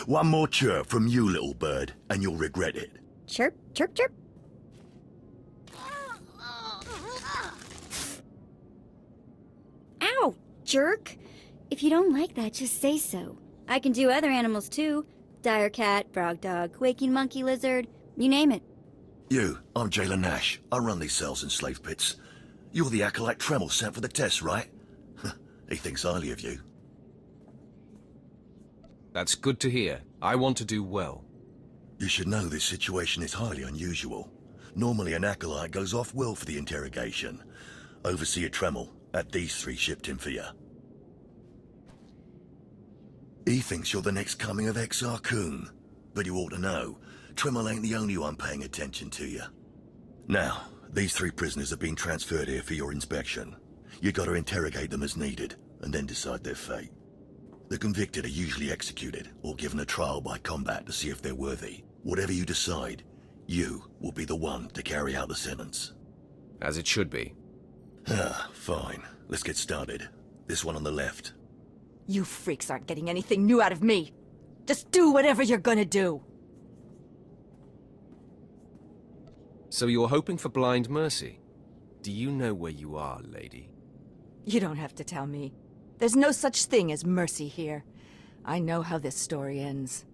One more chirp from you, little bird, and you'll regret it. Chirp, chirp, chirp. Ow, jerk. If you don't like that, just say so. I can do other animals too. Dire cat, frog dog, quaking monkey lizard, you name it. I'm Jailer Nash. I run these cells and slave pits. You're the acolyte Tremel sent for the test, right? He thinks highly of you. That's good to hear. I want to do well. You should know this situation is highly unusual. Normally an acolyte goes off-will for the interrogation. Overseer Tremel had these three shipped in for you. He thinks you're the next coming of Exar Kun, but you ought to know, Tremel ain't the only one paying attention to you. Now, these three prisoners have been transferred here for your inspection. You gotta interrogate them as needed, and then decide their fate. The convicted are usually executed, or given a trial by combat to see if they're worthy. Whatever you decide, you will be the one to carry out the sentence. As it should be. Fine. Let's get started. This one on the left. You freaks aren't getting anything new out of me. Just do whatever you're gonna do. So you're hoping for blind mercy? Do you know where you are, lady? You don't have to tell me. There's no such thing as mercy here. I know how this story ends.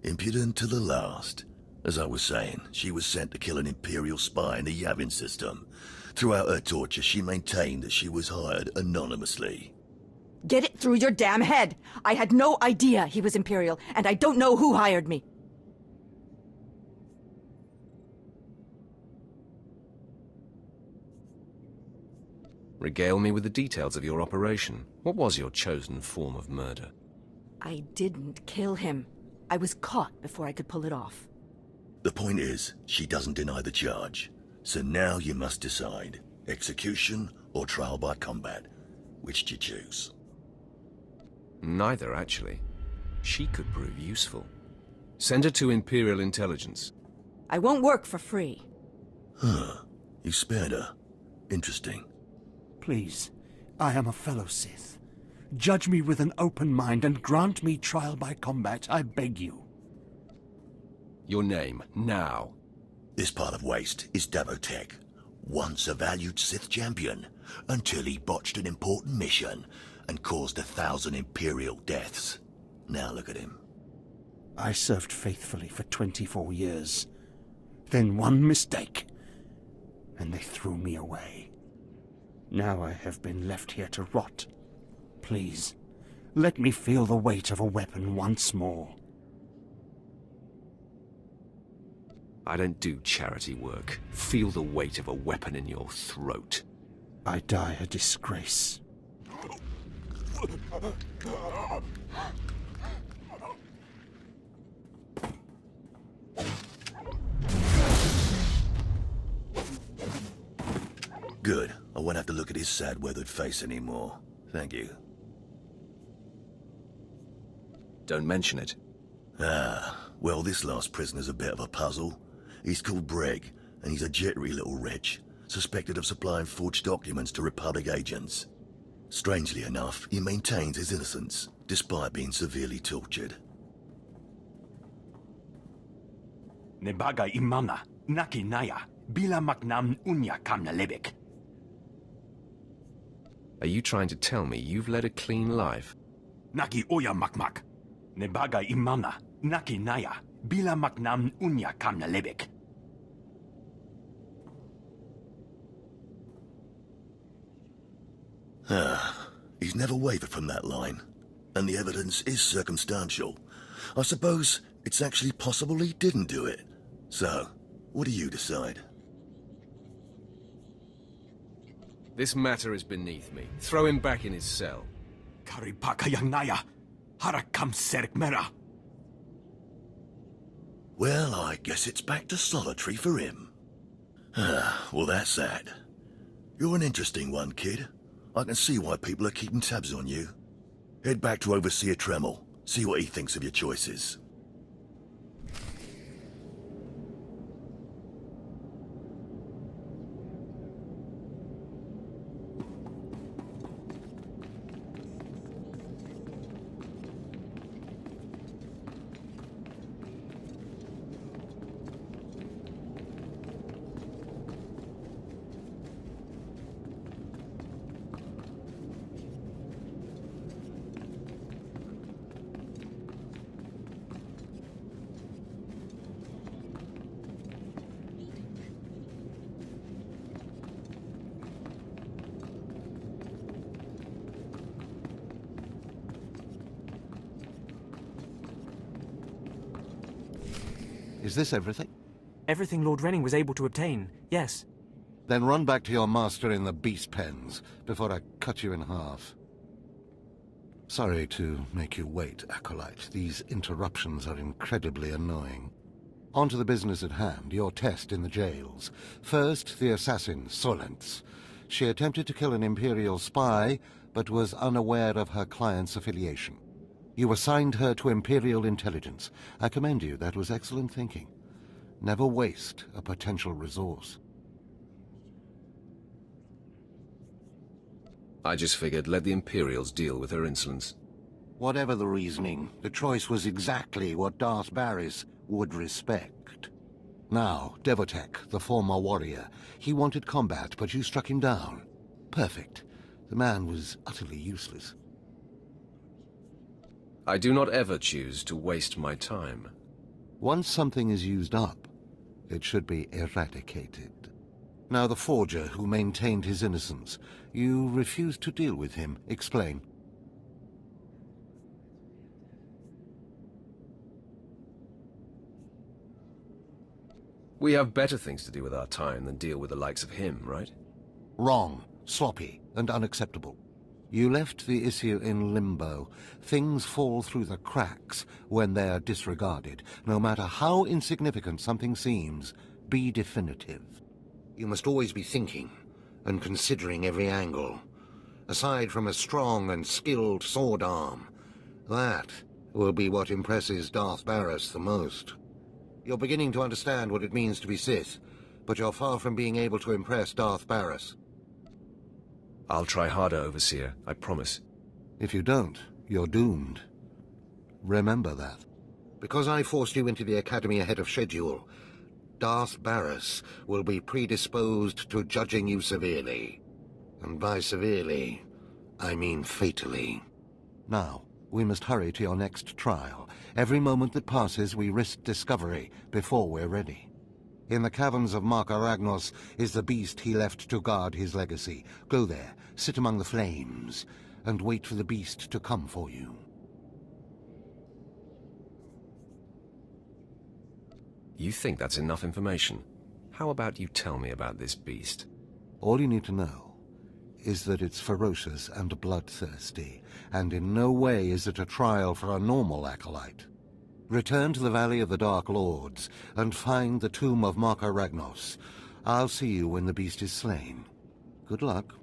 Impudent to the last. As I was saying, she was sent to kill an Imperial spy in the Yavin system. Throughout her torture, she maintained that she was hired anonymously. Get it through your damn head! I had no idea he was Imperial, and I don't know who hired me. Regale me with the details of your operation. What was your chosen form of murder? I didn't kill him. I was caught before I could pull it off. The point is, she doesn't deny the charge. So now you must decide. Execution or trial by combat. Which do you choose? Neither, actually. She could prove useful. Send her to Imperial Intelligence. I won't work for free. You spared her. Interesting. Please, I am a fellow Sith. Judge me with an open mind and grant me trial by combat, I beg you. Your name, now. This part of Waste is Davotech, once a valued Sith champion, until he botched an important mission and caused 1,000 Imperial deaths. Now look at him. I served faithfully for 24 years. Then one mistake, and they threw me away. Now I have been left here to rot. Please, let me feel the weight of a weapon once more. I don't do charity work. Feel the weight of a weapon in your throat. I die a disgrace. Good. I won't have to look at his sad, weathered face anymore. Thank you. Don't mention it. Well, this last prisoner's a bit of a puzzle. He's called Breg, and he's a jittery little wretch, suspected of supplying forged documents to Republic agents. Strangely enough, he maintains his innocence, despite being severely tortured. Nebaga imana, naki naya, bila maknam unya kamna lebek. Are you trying to tell me you've led a clean life? Naki oya makmak. Nebaga imana, naki naya, bila maknam unya kamna lebek. He's never wavered from that line, and the evidence is circumstantial. I suppose it's actually possible he didn't do it. So, what do you decide? This matter is beneath me. Throw him back in his cell. Karipaka yang naya, harakam serek mera. Well, I guess it's back to solitary for him. Well, that's sad. You're an interesting one, kid. I can see why people are keeping tabs on you. Head back to Overseer Tremel. See what he thinks of your choices. Is this everything? Everything Lord Renning was able to obtain, yes. Then run back to your master in the beast pens, before I cut you in half. Sorry to make you wait, Acolyte. These interruptions are incredibly annoying. On to the business at hand, your test in the jails. First, the assassin, Solentz. She attempted to kill an Imperial spy, but was unaware of her client's affiliation. You assigned her to Imperial intelligence. I commend you, that was excellent thinking. Never waste a potential resource. I just figured let the Imperials deal with her insolence. Whatever the reasoning, the choice was exactly what Darth Barris would respect. Now, Devotek, the former warrior, he wanted combat, but you struck him down. Perfect. The man was utterly useless. I do not ever choose to waste my time. Once something is used up, it should be eradicated. Now the forger who maintained his innocence, you refused to deal with him. Explain. We have better things to do with our time than deal with the likes of him, right? Wrong, sloppy, and unacceptable. You left the issue in limbo. Things fall through the cracks when they're disregarded. No matter how insignificant something seems, be definitive. You must always be thinking and considering every angle. Aside from a strong and skilled sword arm, that will be what impresses Darth Barris the most. You're beginning to understand what it means to be Sith, but you're far from being able to impress Darth Barris. I'll try harder, Overseer, I promise. If you don't, you're doomed. Remember that. Because I forced you into the Academy ahead of schedule, Darth Barris will be predisposed to judging you severely. And by severely, I mean fatally. Now, we must hurry to your next trial. Every moment that passes, we risk discovery before we're ready. In the caverns of Marka Ragnos is the beast he left to guard his legacy. Go there, sit among the flames, and wait for the beast to come for you. You think that's enough information? How about you tell me about this beast? All you need to know is that it's ferocious and bloodthirsty, and in no way is it a trial for a normal acolyte. Return to the Valley of the Dark Lords, and find the tomb of Marka Ragnos. I'll see you when the beast is slain. Good luck.